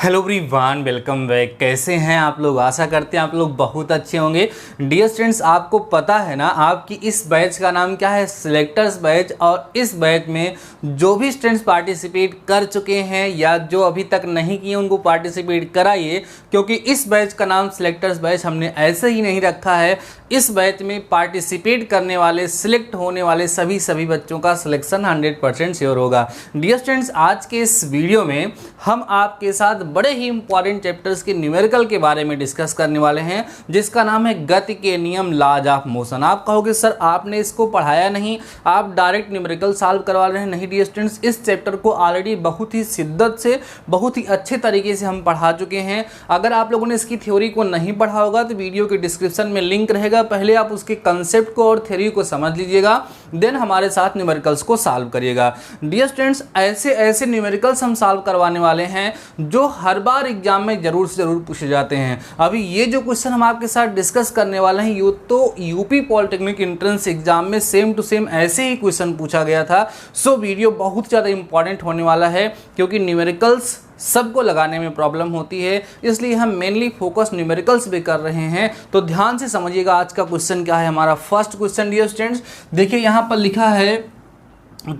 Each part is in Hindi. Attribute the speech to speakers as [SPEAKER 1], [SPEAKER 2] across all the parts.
[SPEAKER 1] Hello everyone, welcome back. कैसे हैं आप लोग? आशा करते हैं आप लोग बहुत अच्छे होंगे। डियर स्टूडेंट्स, आपको पता है ना आपकी इस बैच का नाम क्या है? Selectors batch. और इस बैच में जो भी स्टूडेंट्स पार्टिसिपेट कर चुके हैं या जो अभी तक नहीं किए उनको पार्टिसिपेट कराइए, क्योंकि इस बैच का नाम सिलेक्टर्स बैच हमने ऐसे ही नहीं रखा है। इस बैच में पार्टिसिपेट करने वाले, सिलेक्ट होने वाले सभी बच्चों का सिलेक्शन 100% श्योर होगा। डियर स्टूडेंट्स, आज के इस वीडियो में हम आपके साथ बड़े ही इंपॉर्टेंट चैप्टर्स के न्यूमेरिकल के बारे में डिस्कस करने वाले हैं, जिसका नाम है गति के नियम, लॉज ऑफ मोशन। आप कहोगे सर आपने इसको पढ़ाया नहीं, आप डायरेक्ट न्यूमेरिकल सॉल्व करवा रहे हैं। नहीं डियर स्टूडेंट्स, इस चैप्टर को ऑलरेडी बहुत ही शिद्दत से, बहुत ही अच्छे तरीके से हम पढ़ा चुके हैं। अगर आप लोगों ने इसकी थ्योरी को नहीं पढ़ा होगा तो वीडियो के डिस्क्रिप्शन में लिंक रहेगा, पहले आप उसके कंसेप्ट को और थ्योरी को समझ लीजिएगा, देन हमारे साथ न्यूमेरिकल्स को सॉल्व करिएगा। डियर स्टूडेंट्स, ऐसे न्यूमेरिकल्स हम सॉल्व करवाने वाले हैं जो हर बार एग्जाम में जरूर से जरूर पूछे जाते हैं। अभी ये जो क्वेश्चन हम आपके साथ डिस्कस करने वाले हैं, ये तो यूपी पॉलिटेक्निक एंट्रेंस एग्जाम में सेम टू सेम ऐसे ही क्वेश्चन पूछा गया था। सो वीडियो बहुत ज़्यादा इंपॉर्टेंट होने वाला है, क्योंकि न्यूमेरिकल्स सबको लगाने में प्रॉब्लम होती है, इसलिए हम मेनली फोकस न्यूमेरिकल्स पे कर रहे हैं। तो ध्यान से समझिएगा आज का क्वेश्चन क्या है। हमारा फर्स्ट क्वेश्चन डियर स्टूडेंट्स, देखिए यहाँ पर लिखा है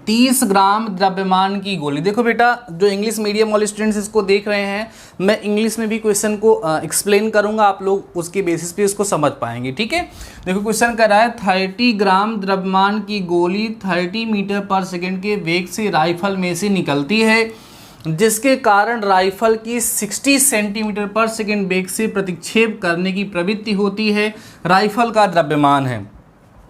[SPEAKER 1] 30 ग्राम द्रव्यमान की गोली। देखो बेटा, जो इंग्लिश मीडियम वाले स्टूडेंट्स इसको देख रहे हैं, मैं इंग्लिश में भी क्वेश्चन को एक्सप्लेन करूंगा, आप लोग उसके बेसिस पे इसको समझ पाएंगे। ठीक है, देखो क्वेश्चन कह रहा है 30 ग्राम द्रव्यमान की गोली 30 मीटर पर सेकेंड के वेग से राइफल में से निकलती है, जिसके कारण राइफल की 60 सेंटीमीटर पर सेकेंड वेग से प्रतिक्षेप करने की प्रवृत्ति होती है। राइफल का द्रव्यमान है।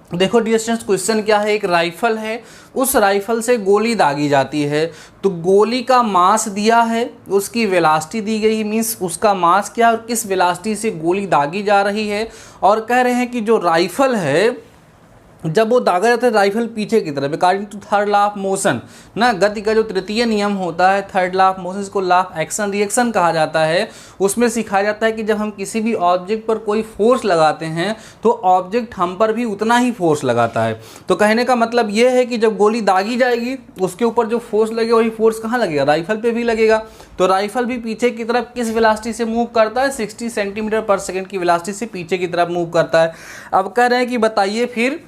[SPEAKER 1] देखो डियर स्टूडेंट्स, क्वेश्चन क्या है, एक राइफल है, उस राइफल से गोली दागी जाती है, तो गोली का मास दिया है, उसकी वेलोसिटी दी गई, मीन्स उसका मास क्या और किस वेलोसिटी से गोली दागी जा रही है। और कह रहे हैं कि जो राइफल है, जब वो दागा जाता है राइफल पीछे की तरफ, according to third law of motion ना, गति का जो तृतीय नियम होता है, थर्ड लॉ ऑफ मोशन, इसको लॉ ऑफ एक्शन रिएक्शन कहा जाता है। उसमें सिखाया जाता है कि जब हम किसी भी ऑब्जेक्ट पर कोई फोर्स लगाते हैं तो ऑब्जेक्ट हम पर भी उतना ही फोर्स लगाता है। तो कहने का मतलब ये है कि जब गोली दागी जाएगी उसके ऊपर जो फोर्स लगेगा वही फोर्स कहाँ लगेगा? राइफल पे भी लगेगा। तो राइफल भी पीछे की तरफ किस वेलोसिटी से मूव करता है? 60 सेंटीमीटर पर सेकेंड की वेलोसिटी से पीछे की तरफ मूव करता है। अब कह रहे हैं कि बताइए फिर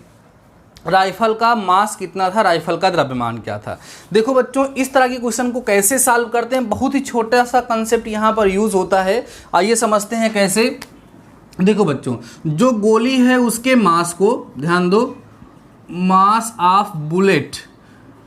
[SPEAKER 1] राइफल का मास कितना था, राइफल का द्रव्यमान क्या था। देखो बच्चों, इस तरह के क्वेश्चन को कैसे सॉल्व करते हैं, बहुत ही छोटा सा कंसेप्ट यहाँ पर यूज होता है। आइए समझते हैं कैसे। देखो बच्चों, जो गोली है उसके मास को ध्यान दो, mass of bullet,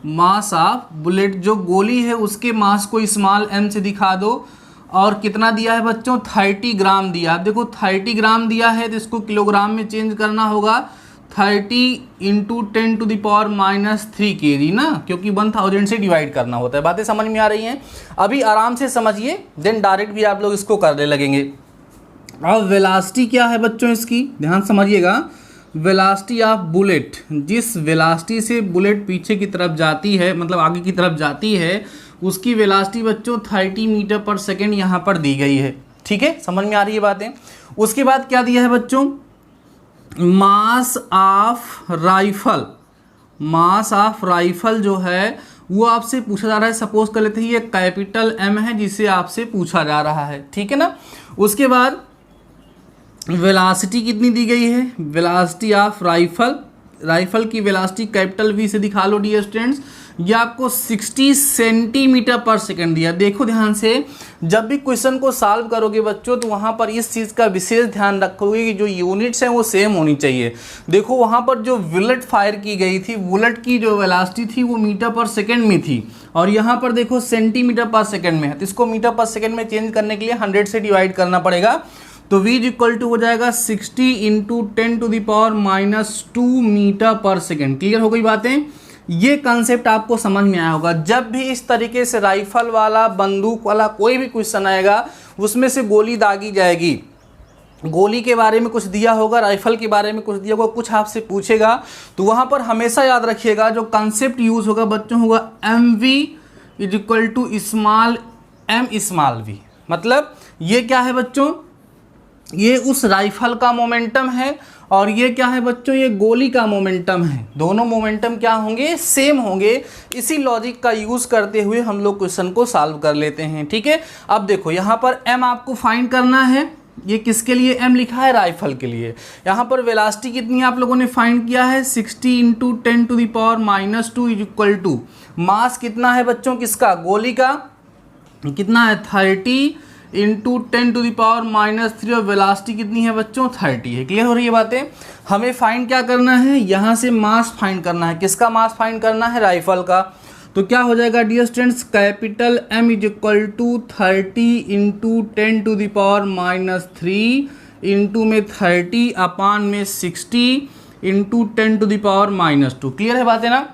[SPEAKER 1] mass of bullet, जो गोली है उसके मास को स्मॉल m से दिखा दो। और कितना दिया है बच्चों? 30 ग्राम दिया। देखो 30 ग्राम दिया है तो इसको किलोग्राम में चेंज करना होगा, 30 into 10 to the power -3 kg ना, क्योंकि 1000 से डिवाइड करना होता है। बातें समझ में आ रही हैं? अभी आराम से समझिए, देन डायरेक्ट भी आप लोग इसको करने लगेंगे। अब वेलोसिटी क्या है बच्चों इसकी, ध्यान समझिएगा। वेलोसिटी ऑफ बुलेट, जिस वेलोसिटी से बुलेट पीछे की तरफ जाती है, मतलब आगे की तरफ जाती है, उसकी वेलोसिटी बच्चों 30 मीटर पर सेकेंड यहाँ पर दी गई है। ठीक है, समझ में आ रही है बातें। उसके बाद क्या दिया है बच्चों? Mass of rifle, mass of rifle जो है वो आपसे पूछा जा रहा है। सपोज कर लेते हैं ये कैपिटल M है जिसे आपसे पूछा जा रहा है। ठीक है ना। उसके बाद वेलोसिटी कितनी दी गई है? वेलोसिटी ऑफ राइफल, राइफल की वेलोसिटी कैपिटल V से दिखा लो डियर स्टूडेंट्स। ये आपको 60 सेंटीमीटर पर सेकेंड दिया। देखो ध्यान से, जब भी क्वेश्चन को सॉल्व करोगे बच्चों तो वहाँ पर इस चीज़ का विशेष ध्यान रखोगे कि जो यूनिट्स हैं वो सेम होनी चाहिए। देखो वहाँ पर जो बुलेट फायर की गई थी, बुलेट की जो वेलोसिटी थी वो मीटर पर सेकेंड में थी, और यहाँ पर देखो सेंटीमीटर पर सेकेंड में है, तो इसको मीटर पर सेकेंड में चेंज करने के लिए 100 से डिवाइड करना पड़ेगा। तो V इक्वल टू हो जाएगा 60 into 10 to the power -2 metre per second. Clear हो गई बातें? ये कंसेप्ट आपको समझ में आया होगा। जब भी इस तरीके से राइफल वाला, बंदूक वाला कोई भी क्वेश्चन आएगा, उसमें से गोली दागी जाएगी, गोली के बारे में कुछ दिया होगा, राइफल के बारे में कुछ दिया होगा, कुछ आपसे पूछेगा, तो वहाँ पर हमेशा याद रखिएगा जो कंसेप्ट यूज होगा बच्चों होगा MV equal to small m small v। मतलब ये क्या है बच्चों? ये उस राइफल का मोमेंटम है और ये क्या है बच्चों, ये गोली का मोमेंटम है। दोनों मोमेंटम क्या होंगे, सेम होंगे। इसी लॉजिक का यूज करते हुए हम लोग क्वेश्चन को सॉल्व कर लेते हैं। ठीक है, अब देखो यहाँ पर m आपको फाइंड करना है। ये किसके लिए m लिखा है, राइफल के लिए। यहाँ पर वेलोसिटी कितनी आप लोगों ने फाइंड किया है, 60 into 10⁻⁻2 is equal to mass कितना है बच्चों, किसका, गोली का, कितना है 30 इंटू 10⁻⁻3 और वेलोसिटी कितनी है बच्चों, 30 है। क्लियर हो रही है बातें। हमें फाइंड क्या करना है, यहाँ से मास फाइंड करना है। किसका मास फाइंड करना है, राइफल का। तो क्या हो जाएगा dear students, capital M is equal to 30 into 10⁻³ into में 30 अपान में 60 इंटू 10⁻²। क्लियर है बातें ना।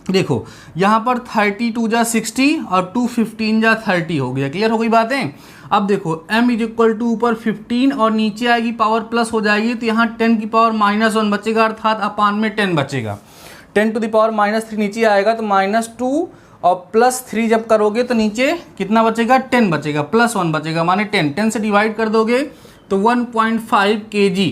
[SPEAKER 1] देखो यहाँ पर 32 जा 60 और 2 15 जा 30 हो गया। क्लियर हो गई बातें। अब देखो m इज इक्वल टू ऊपर 15 और नीचे आएगी पावर प्लस हो जाएगी, तो यहाँ 10⁻⁻1 बचेगा, अर्थात अपान में 10 बचेगा। 10⁻³ नीचे आएगा तो -2 और +3 जब करोगे तो नीचे कितना बचेगा, 10 बचेगा, +1 बचेगा, माने 10 से डिवाइड कर दोगे तो 1.5 kg।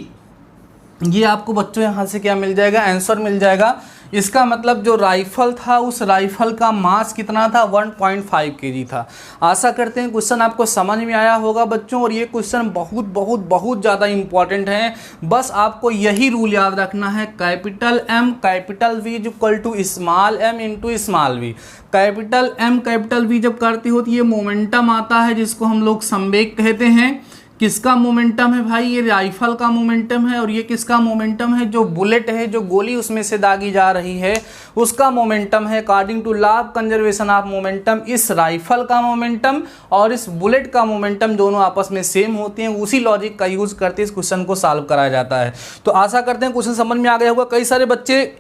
[SPEAKER 1] ये आपको बच्चों यहाँ से क्या मिल जाएगा, आंसर मिल जाएगा। इसका मतलब जो राइफल था उस राइफल का मास कितना था, 1.5 kg था। आशा करते हैं क्वेश्चन आपको समझ में आया होगा बच्चों, और ये क्वेश्चन बहुत बहुत बहुत ज़्यादा इंपॉर्टेंट है। बस आपको यही रूल याद रखना है, capital M capital V equal to small m into small v। Capital M capital V जब करते हो तो ये मोमेंटम आता है जिसको हम लोग संवेग कहते हैं। किसका मोमेंटम है भाई, ये राइफल का मोमेंटम है। और ये किसका मोमेंटम है, जो बुलेट है, जो गोली उसमें से दागी जा रही है उसका मोमेंटम है। According to law of conservation of momentum, इस राइफल का मोमेंटम और इस बुलेट का मोमेंटम दोनों आपस में सेम होते हैं। उसी लॉजिक का यूज करते इस क्वेश्चन को सॉल्व कराया जाता है। तो आशा करते हैं क्वेश्चन समझ में आ गया होगा। कई सारे बच्चे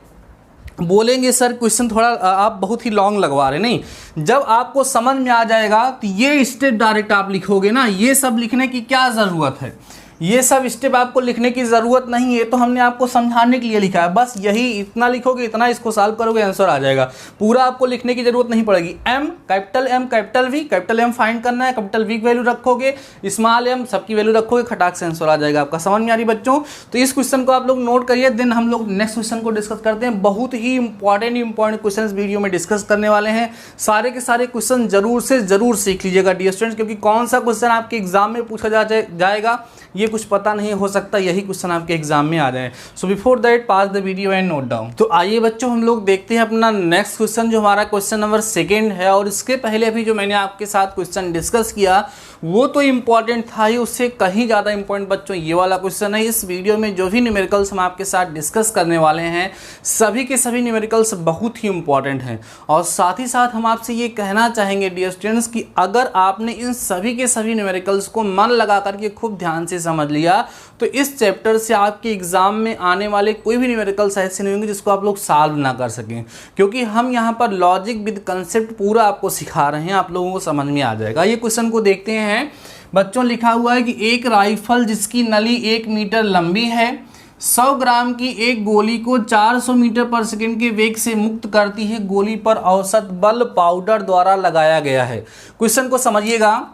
[SPEAKER 1] बोलेंगे सर क्वेश्चन थोड़ा आप बहुत ही लॉन्ग लगवा रहे, नहीं, जब आपको समझ में आ जाएगा तो ये स्टेप डायरेक्ट आप लिखोगे ना, ये सब लिखने की क्या ज़रूरत है, ये सब स्टेप आपको लिखने की ज़रूरत नहीं है। तो हमने आपको समझाने के लिए लिखा है, बस यही इतना लिखोगे, इतना इसको सॉल्व करोगे, आंसर आ जाएगा। पूरा आपको लिखने की ज़रूरत नहीं पड़ेगी। M capital V, capital M find करना है, कैपिटल V की वैल्यू रखोगे, स्मॉल m सबकी वैल्यू रखोगे, खटाक से आंसर आ जाएगा आपका। समझ में आ रही बच्चों। तो इस क्वेश्चन को आप लोग नोट करिए, देन हम लोग नेक्स्ट क्वेश्चन को डिस्कस करते हैं। बहुत ही इंपॉर्टेंट क्वेश्चन वीडियो में डिस्कस करने वाले हैं। सारे के सारे क्वेश्चन जरूर से जरूर सीख लीजिएगा डियर स्टूडेंट्स, क्योंकि कौन सा क्वेश्चन आपके एग्जाम में पूछा जाएगा ये कुछ पता नहीं, हो सकता यही क्वेश्चन आपके एग्जाम में आ जाए। So before that pass the video and note down. तो आइए बच्चों हम लोग देखते हैं अपना नेक्स्ट क्वेश्चन, जो हमारा क्वेश्चन नंबर 2 है। और इसके पहले भी जो मैंने आपके साथ क्वेश्चन डिस्कस किया वो तो इम्पॉर्टेंट था ही, उससे कहीं ज़्यादा इंपॉर्टेंट बच्चों ये वाला क्वेश्चन है। इस वीडियो में जो भी न्यूमेरिकल्स हम आपके साथ डिस्कस करने वाले हैं सभी के सभी न्यूमेरिकल्स बहुत ही इंपॉर्टेंट हैं। और साथ ही साथ हम आपसे ये कहना चाहेंगे डियर स्टूडेंट्स कि अगर आपने इन सभी के सभी न्यूमेरिकल्स को मन लगा करके खूब ध्यान से समझ लिया तो इस चैप्टर से आपके एग्जाम में आने वाले कोई भी न्यूमेरिकल्स ऐसे नहीं होंगे जिसको आप लोग सॉल्व ना कर सकें, क्योंकि हम यहाँ पर लॉजिक विद कंसेप्ट पूरा आपको सिखा रहे हैं, आप लोगों को समझ में आ जाएगा। ये क्वेश्चन को देखते हैं बच्चों। लिखा हुआ है कि एक राइफल जिसकी नली 1 मीटर लंबी है 100 ग्राम की एक गोली को 400 मीटर पर सेकंड के वेग से मुक्त करती है। गोली पर औसत बल पाउडर द्वारा लगाया गया है। क्वेश्चन को समझिएगा,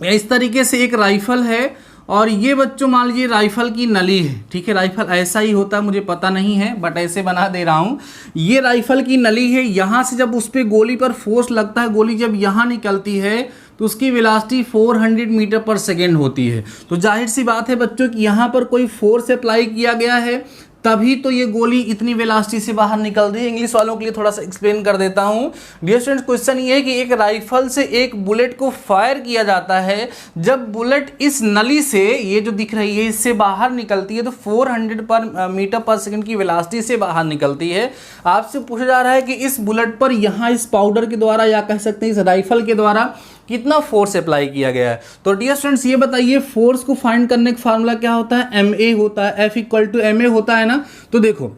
[SPEAKER 1] इस तरीके से एक राइफल है और ये बच्चों मान लीजिए राइफल की नली है। ठीक है, राइफल ऐसा ही होता है, मुझे पता नहीं है बट ऐसे बना दे रहा हूँ। ये राइफल की नली है, यहाँ से जब उस पर गोली पर फोर्स लगता है, गोली जब यहाँ निकलती है तो उसकी वेलोसिटी 400 मीटर पर सेकेंड होती है। तो जाहिर सी बात है बच्चों कि यहाँ पर कोई फोर्स अप्लाई किया गया है तभी तो ये गोली इतनी वेलोसिटी से बाहर निकल रही है। इंग्लिश वालों के लिए थोड़ा सा एक्सप्लेन कर देता हूँ। डियर स्टूडेंट्स, क्वेश्चन ये है कि एक राइफल से एक बुलेट को फायर किया जाता है। जब बुलेट इस नली से, ये जो दिख रही है, इससे बाहर निकलती है तो 400 मीटर पर सेकंड की वेलोसिटी से बाहर निकलती है। आपसे पूछा जा रहा है कि इस बुलेट पर यहाँ इस पाउडर के द्वारा या कह सकते हैं इस राइफल के द्वारा कितना फोर्स अप्लाई किया गया है। तो डियर स्टूडेंट्स ये बताइए, फोर्स को फाइंड करने का फार्मूला क्या होता है, ma होता है, F इक्वल टू ma होता है ना। तो देखो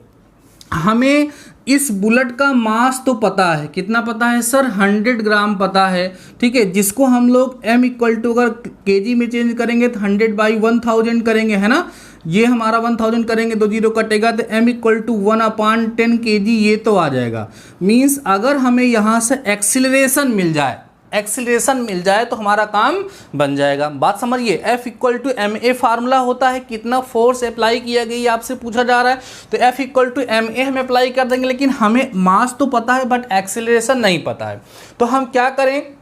[SPEAKER 1] हमें इस बुलेट का मास तो पता है, कितना पता है सर, 100 ग्राम पता है। ठीक है, जिसको हम लोग m इक्वल टू अगर kg में चेंज करेंगे तो 100/1000 करेंगे, है ना। ये हमारा 1000 करेंगे, 2 0 कटेगा तो m इक्वल टू 1/10 kg ये तो आ जाएगा। मीन्स अगर हमें यहाँ से एक्सीलरेशन मिल जाए, एक्सीलरेशन मिल जाए तो हमारा काम बन जाएगा। बात समझिए, F equal to M A formula होता है कितना फोर्स अप्लाई किया गई आपसे पूछा जा रहा है, तो F equal to M A हम अप्लाई कर देंगे, लेकिन हमें मास तो पता है बट एक्सीलरेशन नहीं पता है। तो हम क्या करें,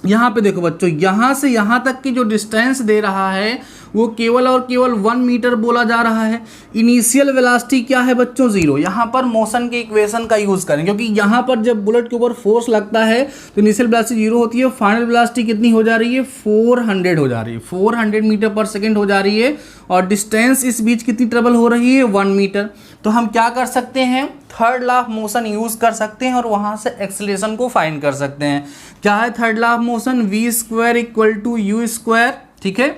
[SPEAKER 1] यहाँ पे देखो बच्चों, यहाँ से यहाँ तक की जो डिस्टेंस दे रहा है वो केवल और केवल 1 मीटर बोला जा रहा है। इनिशियल वेलोसिटी क्या है बच्चों, 0। यहाँ पर मोशन के इक्वेशन का यूज़ करें, क्योंकि यहाँ पर जब बुलेट के ऊपर फोर्स लगता है तो इनिशियल वेलोसिटी 0 होती है, फाइनल वेलोसिटी कितनी हो जा रही है, 400 हो जा रही है, 400 मीटर पर सेकेंड हो जा रही है, और डिस्टेंस इस बीच कितनी ट्रेवल हो रही है, 1 मीटर। तो हम क्या कर सकते हैं, third law of motion use कर सकते हैं और वहाँ से एक्सीलरेशन को फाइंड कर सकते हैं। क्या है third law of motion, v² equal to u², ठीक है।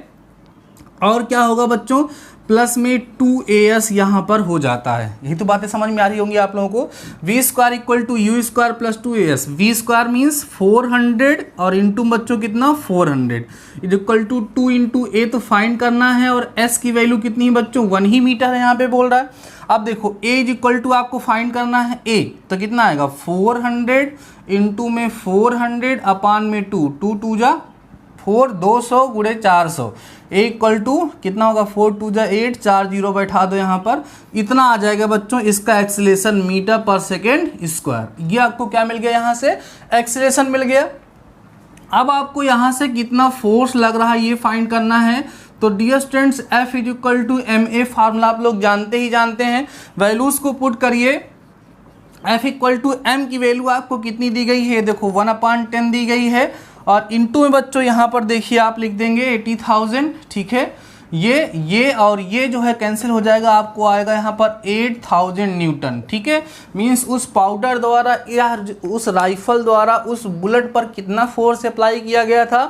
[SPEAKER 1] और क्या होगा बच्चों, प्लस में 2as यहाँ पर हो जाता है। यही तो बातें समझ में आ रही होंगी आप लोगों को। v² equal to u² plus 2as, v² means 400 और इंटू बच्चों कितना 400 इक्वल टू 2 इंटू ए तो फाइंड करना है, और s की वैल्यू कितनी है बच्चों, 1 ही मीटर है यहाँ पे बोल रहा है। अब देखो a इक्वल टू आपको फाइंड करना है a, तो कितना आएगा 400 इंटू में 400 अपान में 2, 2 2 जा 4, 200 गुणे 400, ए इक्वल टू कितना होगा 4 2 जा 8, 4 जीरो बैठा दो यहाँ पर, इतना आ जाएगा बच्चों इसका acceleration metre per second square. ये आपको क्या मिल गया, यहाँ से एक्सीलरेशन मिल गया। अब आपको यहाँ से कितना फोर्स लग रहा है ये फाइंड करना है। तो dear students, F equal to M A formula आप लोग जानते ही जानते हैं, वैल्यूज़ को पुट करिए। F इक्वल टू एम की वैल्यू आपको कितनी दी गई है, देखो 1/10 दी गई है, और इंटू में बच्चों यहाँ पर देखिए आप लिख देंगे 80,000, ठीक है। ये और ये जो है कैंसिल हो जाएगा, आपको आएगा यहाँ पर 8000 न्यूटन, ठीक है। मींस उस पाउडर द्वारा या उस राइफल द्वारा उस बुलेट पर कितना फोर्स अप्लाई किया गया था,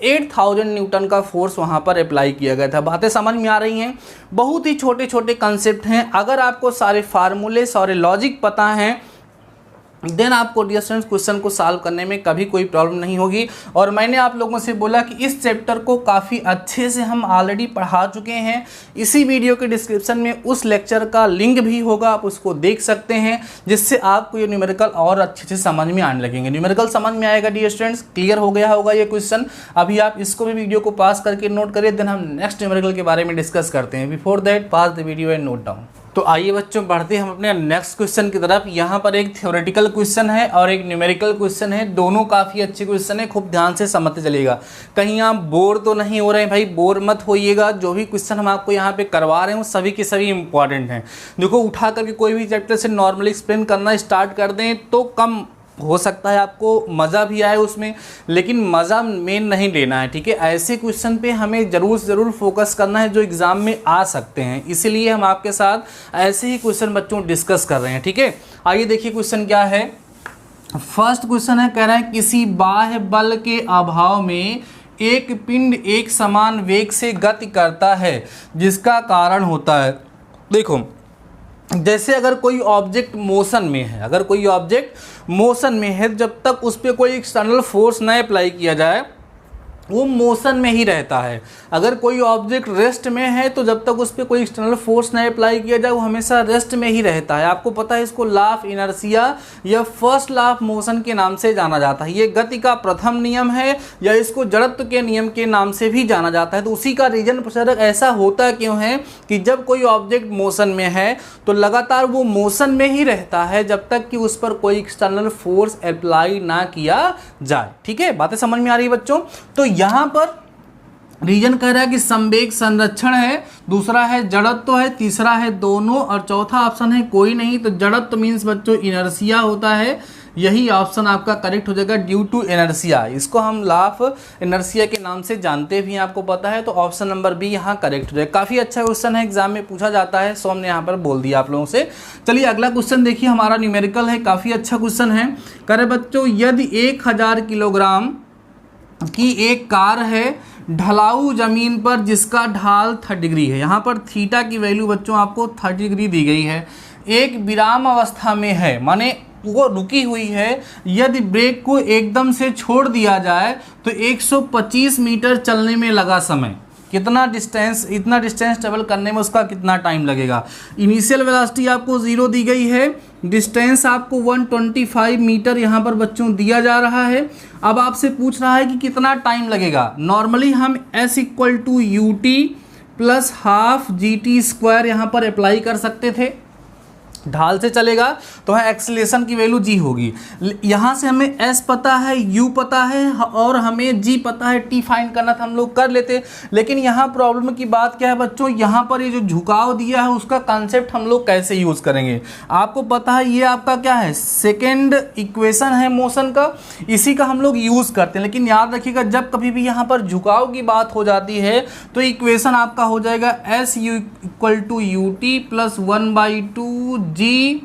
[SPEAKER 1] 8000 न्यूटन का फोर्स वहाँ पर अप्लाई किया गया था। बातें समझ में आ रही हैं, बहुत ही छोटे छोटे कंसेप्ट हैं। अगर आपको सारे फार्मूले सारे लॉजिक पता हैं देन आपको डियर स्टूडेंट्स क्वेश्चन को सॉल्व करने में कभी कोई प्रॉब्लम नहीं होगी। और मैंने आप लोगों से बोला कि इस चैप्टर को काफ़ी अच्छे से हम ऑलरेडी पढ़ा चुके हैं। इसी वीडियो के डिस्क्रिप्शन में उस लेक्चर का लिंक भी होगा, आप उसको देख सकते हैं, जिससे आपको ये न्यूमेरिकल और अच्छे से समझ में आने लगेंगे। न्यूमेरिकल समझ में आएगा डियर स्टूडेंट्स, क्लियर हो गया होगा ये क्वेश्चन। अभी आप इसको भी वीडियो को पास करके नोट करिए, देन हम नेक्स्ट न्यूमेरिकल के बारे में डिस्कस करते हैं। Before that pass the video and note down. तो आइए बच्चों बढ़ते हैं हम अपने नेक्स्ट क्वेश्चन की तरफ। यहाँ पर एक थ्योरेटिकल क्वेश्चन है और एक न्यूमेरिकल क्वेश्चन है, दोनों काफ़ी अच्छे क्वेश्चन है, खूब ध्यान से समझते चलिएगा। कहीं आप बोर तो नहीं हो रहे हैं भाई, बोर मत होइएगा। जो भी क्वेश्चन हम आपको यहाँ पे करवा रहे हैं वो सभी के सभी इंपॉर्टेंट हैं। देखो उठा करके कोई भी चैप्टर से नॉर्मली एक्सप्लेन करना स्टार्ट कर दें तो कम हो सकता है आपको मज़ा भी आए उसमें, लेकिन मज़ा मेन नहीं लेना है, ठीक है। ऐसे क्वेश्चन पे हमें ज़रूर से ज़रूर फोकस करना है जो एग्ज़ाम में आ सकते हैं, इसीलिए हम आपके साथ ऐसे ही क्वेश्चन बच्चों डिस्कस कर रहे हैं, ठीक है। आइए देखिए क्वेश्चन क्या है। फर्स्ट क्वेश्चन है, कह रहा है किसी बाह्य बल के अभाव में एक पिंड एक समान वेग से गति करता है जिसका कारण होता है। देखो जैसे अगर कोई ऑब्जेक्ट मोशन में है, अगर कोई ऑब्जेक्ट मोशन में है, जब तक उस पर कोई एक्सटर्नल फोर्स न अप्लाई किया जाए वो मोशन में ही रहता है। अगर कोई ऑब्जेक्ट रेस्ट में है तो जब तक उस पर कोई एक्सटर्नल फोर्स नहीं अप्लाई किया जाए वो हमेशा रेस्ट में ही रहता है। आपको पता है इसको लॉ ऑफ इनर्शिया या फर्स्ट लॉ ऑफ मोशन के नाम से जाना जाता है। ये गति का प्रथम नियम है या इसको जड़त्व के नियम के नाम से भी जाना जाता है। तो उसी का रीजन प्रसारक ऐसा होता क्यों है कि जब कोई ऑब्जेक्ट मोशन में है तो लगातार वो मोशन में ही रहता है जब तक कि उस पर कोई एक्सटर्नल फोर्स अप्लाई ना किया जाए, ठीक है। बातें समझ में आ रही है बच्चों। तो यहाँ पर रीजन कह रहा है कि संवेग संरक्षण है, दूसरा है जड़त्व है, तीसरा है दोनों, और चौथा ऑप्शन है कोई नहीं। तो जड़त्व मीन्स बच्चों इनर्शिया होता है, यही ऑप्शन आपका करेक्ट हो जाएगा, ड्यू टू इनर्शिया। इसको हम लॉ ऑफ इनर्शिया के नाम से जानते भी हैं, आपको पता है। तो ऑप्शन नंबर बी यहाँ करेक्ट हो जाएगा। काफ़ी अच्छा क्वेश्चन है, एग्जाम में पूछा जाता है, सो हमने यहाँ पर बोल दिया आप लोगों से। चलिए अगला क्वेश्चन देखिए, हमारा न्यूमेरिकल है, काफ़ी अच्छा क्वेश्चन है। कह रहे बच्चों यदि 1000 किलोग्राम की एक कार है ढलाऊ जमीन पर जिसका ढाल 30 डिग्री है, यहाँ पर थीटा की वैल्यू बच्चों आपको 30 डिग्री दी गई है, एक विराम अवस्था में है, माने वो रुकी हुई है, यदि ब्रेक को एकदम से छोड़ दिया जाए तो 125 मीटर चलने में लगा समय कितना डिस्टेंस, इतना डिस्टेंस ट्रेवल करने में उसका कितना टाइम लगेगा। इनिशियल वेलोसिटी आपको 0 दी गई है, डिस्टेंस आपको 125 मीटर यहाँ पर बच्चों दिया जा रहा है। अब आपसे पूछ रहा है कि कितना टाइम लगेगा। नॉर्मली हम s equal to U T plus half G T square यहाँ पर अप्लाई कर सकते थे, ढाल से चलेगा तो है एक्सीलरेशन की वैल्यू g होगी। यहाँ से हमें s पता है, u पता है और हमें g पता है, t फाइंड करना था, हम लोग कर लेते। लेकिन यहाँ प्रॉब्लम की बात क्या है बच्चों, यहाँ पर ये जो झुकाव दिया है उसका कंसेप्ट हम लोग कैसे यूज़ करेंगे। आपको पता है ये आपका क्या है, सेकेंड इक्वेशन है मोशन का, इसी का हम लोग यूज़ करते हैं। लेकिन याद रखिएगा जब कभी भी यहाँ पर झुकाव की बात हो जाती है तो इक्वेशन आपका हो जाएगा s equal to U T plus 1/2 G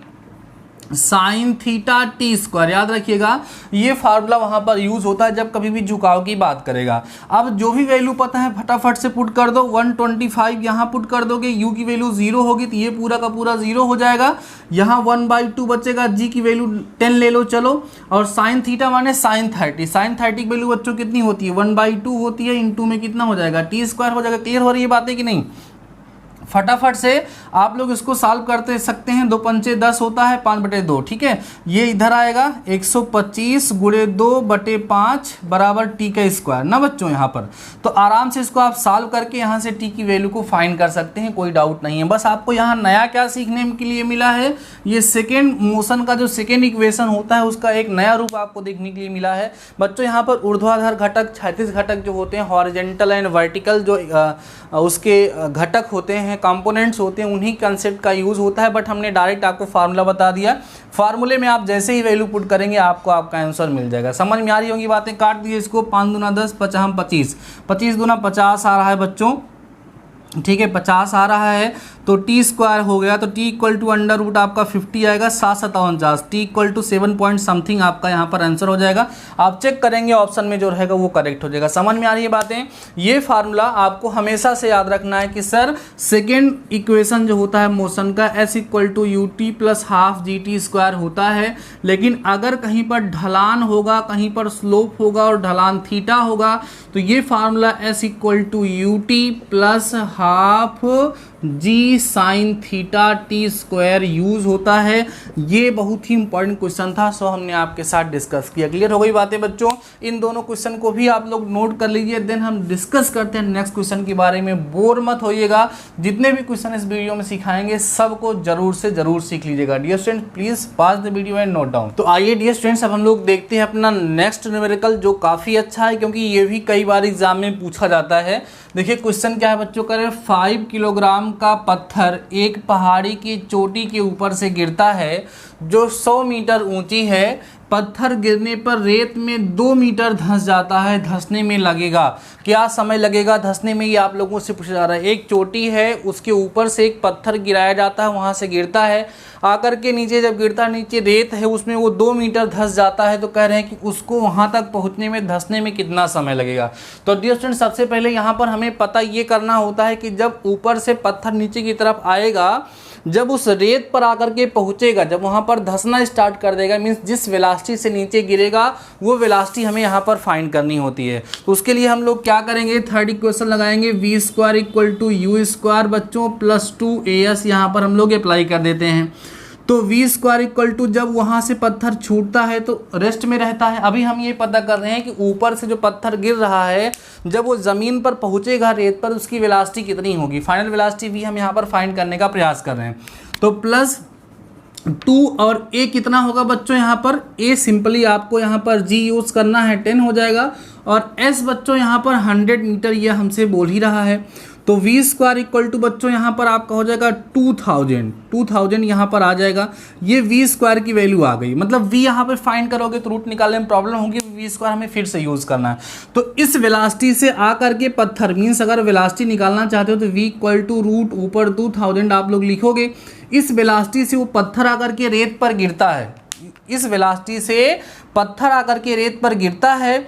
[SPEAKER 1] sine theta T square. याद रखिएगा ये फार्मूला वहाँ पर यूज़ होता है जब कभी भी झुकाव की बात करेगा। अब जो भी वैल्यू पता है फटाफट से पुट कर दो, 125 यहाँ पुट कर दोगे, u की वैल्यू 0 होगी तो ये पूरा का पूरा 0 हो जाएगा। यहाँ 1/2 बचेगा, g की वैल्यू 10 ले लो चलो, और साइन थीटा माने साइन 30, साइन 30 की वैल्यू बच्चों कितनी होती है, 1/2 होती है, इंटू में कितना हो जाएगा, टी स्क्वायर हो जाएगा। क्लियर हो रही है बातें कि नहीं। फटाफट से आप लोग इसको सॉल्व करते सकते हैं, 2 पंचे 10 होता है, 5/2 ठीक है। ये इधर आएगा 125 गुणे 2/5 बराबर टी का स्क्वायर ना बच्चों यहाँ पर। तो आराम से इसको आप सॉल्व करके यहाँ से टी की वैल्यू को फाइंड कर सकते हैं, कोई डाउट नहीं है। बस आपको यहाँ नया क्या सीखने के लिए मिला है, ये सेकेंड मोशन का जो सेकेंड इक्वेशन होता है उसका एक नया रूप आपको देखने के लिए मिला है बच्चों। यहाँ पर ऊर्ध्वाधर घटक, क्षैतिज घटक जो होते हैं, हॉरिजेंटल एंड वर्टिकल जो उसके घटक होते हैं, कंपोनेंट्स होते हैं, उन्हीं कंसेप्ट का यूज़ होता है। बट हमने डायरेक्ट आपको फार्मूला बता दिया, फार्मूले में आप जैसे ही वैल्यू पुट करेंगे आपको आपका आंसर मिल जाएगा। समझ में आ रही होंगी बातें। काट दिए इसको, 5 दूना 10, 50 25, 25 दूना 50 आ रहा है बच्चों, ठीक है 50 आ रहा है। तो टी स्क्वायर हो गया तो T equal to under root आपका 50 आएगा, 7×7 T equal to 7 point something आपका यहाँ पर आंसर हो जाएगा। आप चेक करेंगे ऑप्शन में जो रहेगा वो करेक्ट हो जाएगा। समझ में आ रही है बातें। ये फार्मूला आपको हमेशा से याद रखना है कि सर सेकेंड इक्वेशन जो होता है मोशन का s equal to U T plus half G T square होता है। लेकिन अगर कहीं पर ढलान होगा, कहीं पर स्लोप होगा और ढलान थीटा होगा तो ये formula s equal to U T plus half g sine theta T square use होता है। ये बहुत ही इंपॉर्टेंट क्वेश्चन था, सो हमने आपके साथ डिस्कस किया। क्लियर हो गई बातें बच्चों। इन दोनों क्वेश्चन को भी आप लोग नोट कर लीजिए, देन हम डिस्कस करते हैं नेक्स्ट क्वेश्चन के बारे में। बोर मत होइएगा, जितने भी क्वेश्चन इस वीडियो में सिखाएंगे सबको जरूर से जरूर सीख लीजिएगा। Dear student please pause the video and note down. तो आइए डियर स्टूडेंट्स अब हम लोग देखते हैं अपना नेक्स्ट न्यूमेरिकल, जो काफ़ी अच्छा है क्योंकि ये भी कई बार एग्जाम में पूछा जाता है। देखिए क्वेश्चन क्या है बच्चों, करें 5 किलोग्राम का पत्थर एक पहाड़ी की चोटी के ऊपर से गिरता है जो 100 मीटर ऊंची है। पत्थर गिरने पर रेत में 2 मीटर धंस जाता है, धंसने में लगेगा क्या समय लगेगा धंसने में, ये आप लोगों से पूछा जा रहा है। एक चोटी है उसके ऊपर से एक पत्थर गिराया जाता है, वहाँ से गिरता है, आकर के नीचे जब गिरता है नीचे रेत है उसमें वो 2 मीटर धंस जाता है। तो कह रहे हैं कि उसको वहाँ तक पहुँचने में धंसने में कितना समय लगेगा। तो डियर स्टूडेंट सबसे पहले यहाँ पर हमें पता ये करना होता है कि जब ऊपर से पत्थर नीचे की तरफ आएगा, जब उस रेत पर आकर के पहुँचेगा, जब वहाँ पर धंसना स्टार्ट कर देगा, मीन्स जिस वेलोसिटी से नीचे गिरेगा वो वेलोसिटी हमें यहाँ पर फाइंड करनी होती है। तो उसके लिए हम लोग क्या करेंगे, थर्ड इक्वेशन लगाएंगे, v square equal to u square बच्चों प्लस 2as यहाँ पर हम लोग अप्लाई कर देते हैं। तो वी स्क्वायर इक्वल टू जब वहाँ से पत्थर छूटता है तो रेस्ट में रहता है। अभी हम ये पता कर रहे हैं कि ऊपर से जो पत्थर गिर रहा है जब वो ज़मीन पर पहुँचेगा रेत पर उसकी वेलोसिटी कितनी होगी, फाइनल वेलोसिटी भी हम यहाँ पर फाइंड करने का प्रयास कर रहे हैं। तो प्लस 2 और a कितना होगा बच्चों, यहाँ पर a सिंपली आपको यहाँ पर g यूज़ करना है 10 हो जाएगा, और s बच्चों यहाँ पर 100 मीटर ये हमसे बोल ही रहा है। तो वी स्क्वायर इक्वल टू बच्चों यहाँ पर आपका हो जाएगा 2000 यहाँ पर आ जाएगा। ये वी स्क्वायर की वैल्यू आ गई, मतलब वी यहाँ पर फाइंड करोगे तो रूट निकालने में प्रॉब्लम होगी, वी स्क्वायर हमें फिर से यूज़ करना है। तो इस वेलोसिटी से आकर के पत्थर, मीन्स अगर वेलोसिटी निकालना चाहते हो तो वी इक्वल टू रूट ऊपर 2000 आप लोग लिखोगे। इस वेलोसिटी से वो पत्थर आकर के रेत पर गिरता है, इस वेलोसिटी से पत्थर आकर के रेत पर गिरता है,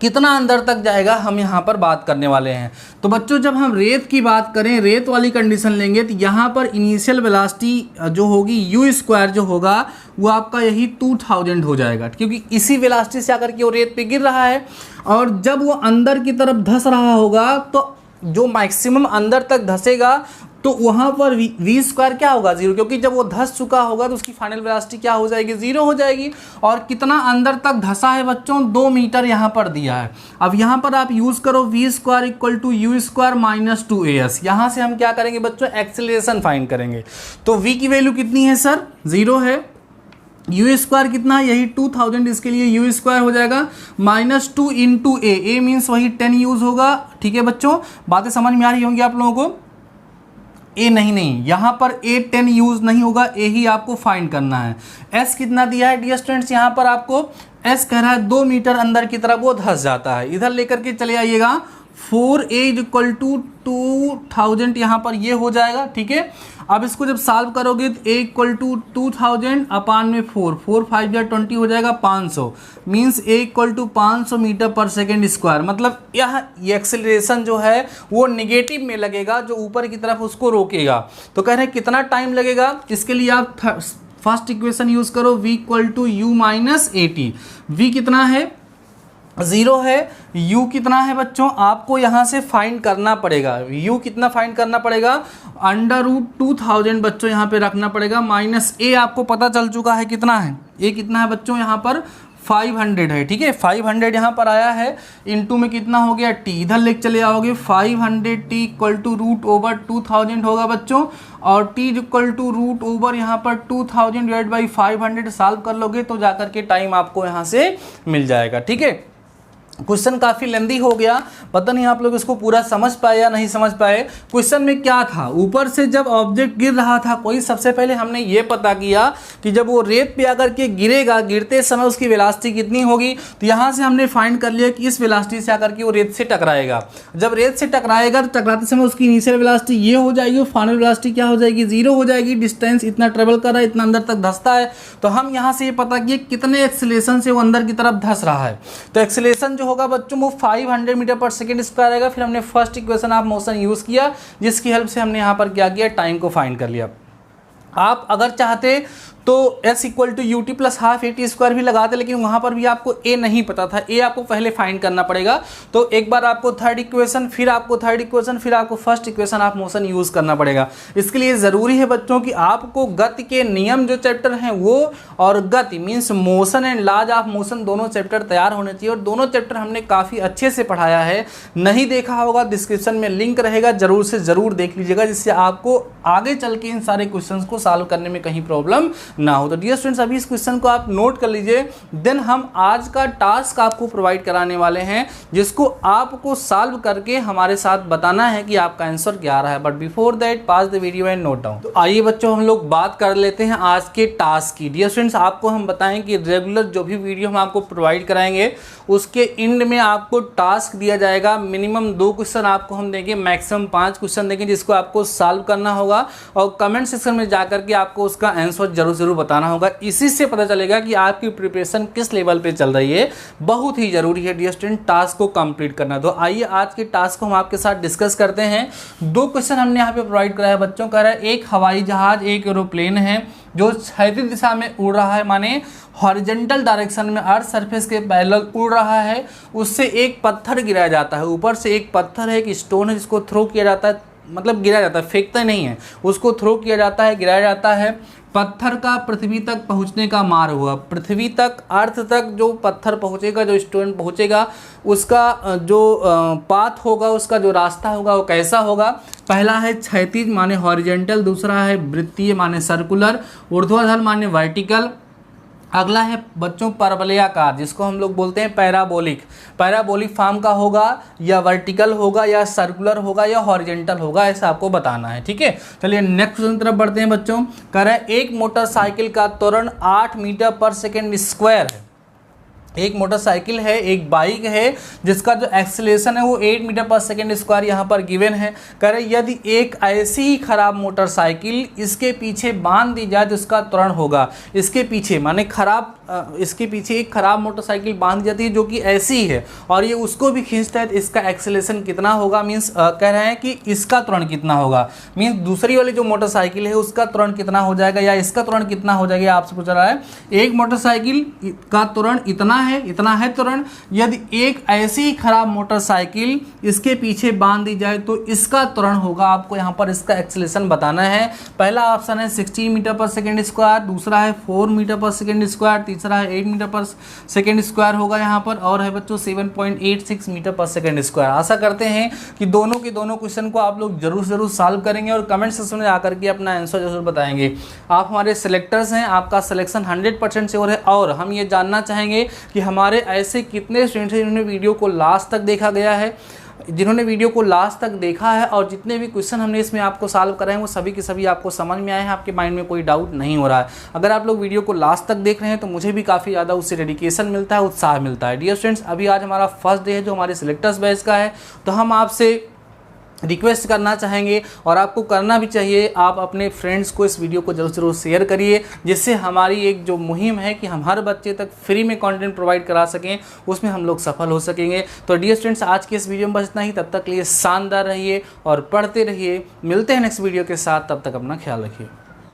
[SPEAKER 1] कितना अंदर तक जाएगा हम यहाँ पर बात करने वाले हैं। तो बच्चों जब हम रेत की बात करें, रेत वाली कंडीशन लेंगे तो यहाँ पर इनिशियल वेलोसिटी जो होगी यू स्क्वायर जो होगा वो आपका यही 2000 हो जाएगा, क्योंकि इसी वेलोसिटी से आकर के वो रेत पे गिर रहा है। और जब वो अंदर की तरफ धंस रहा होगा तो जो मैक्सिमम अंदर तक धसेगा तो वहाँ पर वी स्क्वायर क्या होगा 0, क्योंकि जब वो धस चुका होगा तो उसकी फाइनल वेलोसिटी क्या हो जाएगी 0 हो जाएगी। और कितना अंदर तक धसा है बच्चों 2 मीटर यहाँ पर दिया है। अब यहाँ पर आप यूज़ करो v square equal to u square minus 2as। यहाँ से हम क्या करेंगे बच्चों एक्सेलरेशन फाइंड करेंगे। तो v की वैल्यू कितनी है सर 0 है, यू स्क्वायर कितना है यही 2000, इसके लिए यू स्क्वायर हो जाएगा -2 इंटू ए मीन्स वही 10 यूज़ होगा। ठीक है बच्चों, बातें समझ में आ रही होंगी आप लोगों को। ए नहीं यहाँ पर ए 10 यूज़ नहीं होगा, ए ही आपको फाइंड करना है। एस कितना दिया है डियर स्टूडेंट्स, यहाँ पर आपको एस कह रहा है 2 मीटर अंदर की तरफ वो धस जाता है। इधर लेकर के चले आइएगा 4a इक्वल टू 2000 यहाँ पर ये हो जाएगा। ठीक है, अब इसको जब सॉल्व करोगे तो a इक्वल टू 2000 अपान में 4 5 20 हो जाएगा 500 means a equal to 500 metre per second square. मतलब ये एक्सेलरेशन जो है वो निगेटिव में लगेगा, जो ऊपर की तरफ उसको रोकेगा। तो कह रहे हैं कितना टाइम लगेगा, इसके लिए आप फर्स्ट इक्वेशन यूज़ करो v equal to u minus 80। v कितना है 0 है, u कितना है बच्चों आपको यहाँ से फाइंड करना पड़ेगा। u कितना फाइंड करना पड़ेगा √2000 बच्चों यहाँ पे रखना पड़ेगा, माइनस a आपको पता चल चुका है कितना है, a कितना है बच्चों यहाँ पर 500 है। ठीक है, 500 यहाँ पर आया है, इनटू में कितना हो गया t, इधर लेके चले आओगे 500t इक्वल टू √2000 होगा बच्चों, और t इक्वल टू √ यहाँ पर 2000 डिवाइड बाई 500 सॉल्व कर लोगे तो जाकर के टाइम आपको यहाँ से मिल जाएगा। ठीक है, क्वेश्चन काफ़ी लेंदी हो गया, पता नहीं आप लोग इसको पूरा समझ पाए या नहीं समझ पाए। क्वेश्चन में क्या था, ऊपर से जब ऑब्जेक्ट गिर रहा था कोई, सबसे पहले हमने ये पता किया कि जब वो रेत पे आकर के गिरेगा, गिरते समय उसकी वेलोसिटी कितनी होगी। तो यहाँ से हमने फाइंड कर लिया कि इस वेलोसिटी से आकर के वो रेत से टकराएगा। जब रेत से टकराएगा तो टकराते समय उसकी इनिशियल वेलोसिटी ये हो जाएगी, फाइनल वेलोसिटी क्या हो जाएगी 0 हो जाएगी। डिस्टेंस इतना ट्रेवल कर रहा है, इतना अंदर तक धंसता है। तो हम यहाँ से ये पता किए कितने एक्सेलरेशन से वो अंदर की तरफ धंस रहा है। तो एक्सेलरेशन होगा बच्चों वो 500 मीटर पर सेकेंड स्क्वायर आएगा। फिर हमने first equation of motion use किया, जिसकी हेल्प से हमने यहाँ पर क्या किया टाइम को फाइंड कर लिया। आप अगर चाहते तो s equal to U T plus half a t square भी लगाते, लेकिन वहाँ पर भी आपको a नहीं पता था, a आपको पहले फाइंड करना पड़ेगा। तो एक बार आपको थर्ड इक्वेशन, फिर आपको थर्ड इक्वेशन, फिर आपको first equation of motion use करना पड़ेगा। इसके लिए ज़रूरी है बच्चों कि आपको गति के नियम जो चैप्टर हैं वो, और गति means motion and laws of motion दोनों चैप्टर तैयार होने चाहिए। और दोनों चैप्टर हमने काफ़ी अच्छे से पढ़ाया है, नहीं देखा होगा डिस्क्रिप्शन में लिंक रहेगा, ज़रूर से ज़रूर देख लीजिएगा, जिससे आपको आगे चल के इन सारे क्वेश्चन को सॉल्व करने में कहीं प्रॉब्लम ना हो। तो डियर स्टूडेंट्स अभी इस क्वेश्चन को आप नोट कर लीजिए। देन हम आज का टास्क आपको प्रोवाइड कराने वाले हैं, जिसको आपको सॉल्व करके हमारे साथ बताना है कि आपका आंसर क्या आ रहा है। But before that pass the video and note down. तो आइए बच्चों हम लोग बात कर लेते हैं आज के टास्क की। डियर स्टूडेंट्स आपको हम बताएं कि रेगुलर जो भी वीडियो हम आपको प्रोवाइड कराएंगे उसके एंड में आपको टास्क दिया जाएगा। मिनिमम 2 क्वेश्चन आपको हम देंगे, मैक्सिमम 5 क्वेश्चन देंगे, जिसको आपको सॉल्व करना होगा और कमेंट सेक्शन में जाकर के आपको उसका आंसर जरूर बताना होगा। इसी से पता चलेगा कि आपकी प्रिपरेशन किस लेवल पे चल रही है। बहुत ही जरूरी है डियर स्टूडेंट टास्क को कंप्लीट करना। तो आइए आज के टास्क को हम आपके साथ डिस्कस करते हैं। 2 क्वेश्चन हमने यहाँ पे प्रोवाइड कराया बच्चों। कह रहा है एक हवाई जहाज, एक एरोप्लेन है जो क्षैतिज दिशा में उड़ रहा है, माने हॉरिजॉन्टल डायरेक्शन में अर्थ सरफेस के पैरेलल उड़ रहा है। उससे एक पत्थर गिराया जाता है, ऊपर से एक पत्थर है, एक स्टोन है, जिसको थ्रो किया जाता है, मतलब गिराया जाता है, फेंकता नहीं है, उसको थ्रो किया जाता है, गिराया जाता है। पत्थर का पृथ्वी तक पहुंचने का मार्ग हुआ, पृथ्वी तक, अर्थ तक जो पत्थर पहुंचेगा, जो स्टोन पहुंचेगा, उसका जो पाथ होगा, उसका जो रास्ता होगा वो कैसा होगा। पहला है क्षैतिज माने हॉरिजॉन्टल, दूसरा है वृत्तीय माने सर्कुलर, ऊर्ध्वाधर माने वर्टिकल, अगला है बच्चों परवलयाकार, जिसको हम लोग बोलते हैं पैराबोलिक। पैराबोलिक फॉर्म का होगा या वर्टिकल होगा या सर्कुलर होगा या हॉरिजॉन्टल होगा, ऐसा आपको बताना है। ठीक है, चलिए नेक्स्ट क्वेश्चन तरफ बढ़ते हैं बच्चों। कह रहा है एक मोटरसाइकिल का त्वरण 8 मीटर पर सेकेंड स्क्वायर है। एक मोटरसाइकिल है, एक बाइक है, जिसका जो एक्सेलरेशन है वो 8 मीटर पर सेकेंड स्क्वायर यहाँ पर गिवन है। कह रहे यदि एक ऐसी ही खराब मोटरसाइकिल इसके पीछे बांध दी जाए तो इसका त्वरण होगा। इसके पीछे माने खराब, इसके पीछे एक खराब मोटरसाइकिल बांध दी जाती है जो कि ऐसी ही है और ये उसको भी खींचता है, तो इसका एक्सेलरेशन कितना होगा। मीन्स कह रहे हैं कि इसका त्वरण कितना होगा, मीन्स दूसरी वाली जो मोटरसाइकिल है उसका त्वरण कितना हो जाएगा या इसका त्वरण कितना हो जाएगा, आपसे पूछ रहा है। एक मोटरसाइकिल का त्वरण इतना इतना है त्वरण। यदि एक ऐसी ही खराब मोटरसाइकिल इसके पीछे बांध दी जाए तो इसका त्वरण होगा, आपको यहाँ पर इसका एक्सेलरेशन बताना है। पहला ऑप्शन है 16 मीटर पर सेकेंड स्क्वायर, दूसरा है 4 मीटर पर सेकेंड स्क्वायर, तीसरा है 8 मीटर पर सेकेंड स्क्वायर होगा यहाँ पर, और है बच्चों 7.86 मीटर पर सेकेंड स्क्वायर। आशा करते हैं कि दोनों के दोनों क्वेश्चन को आप लोग जरूर सॉल्व करेंगे और कमेंट सेक्शन में आकर के अपना आंसर जरूर बताएंगे। आप हमारे सिलेक्टर्स हैं, आपका सिलेक्शन 100% श्योर है, और हम ये जानना चाहेंगे कि हमारे ऐसे कितने स्टूडेंट्स हैं जिन्होंने वीडियो को लास्ट तक देखा गया है, जिन्होंने वीडियो को लास्ट तक देखा है, और जितने भी क्वेश्चन हमने इसमें आपको सॉल्व कराए हैं वो सभी के सभी आपको समझ में आए हैं, आपके माइंड में कोई डाउट नहीं हो रहा है। अगर आप लोग वीडियो को लास्ट तक देख रहे हैं तो मुझे भी काफ़ी ज़्यादा उससे डेडिकेशन मिलता है, उत्साह मिलता है। डियर स्टूडेंट्स, अभी आज हमारा फर्स्ट डे है जो हमारे सिलेक्टर्स बैच का है, तो हम आपसे रिक्वेस्ट करना चाहेंगे, और आपको करना भी चाहिए, आप अपने फ्रेंड्स को इस वीडियो को जरूर शेयर करिए, जिससे हमारी एक जो मुहिम है कि हम हर बच्चे तक फ्री में कंटेंट प्रोवाइड करा सकें, उसमें हम लोग सफल हो सकेंगे। तो डियर स्टूडेंट्स, आज की इस वीडियो में बस इतना ही। तब तक के लिए शानदार रहिए और पढ़ते रहिए। मिलते हैं नेक्स्ट वीडियो के साथ, तब तक अपना ख्याल रखिए।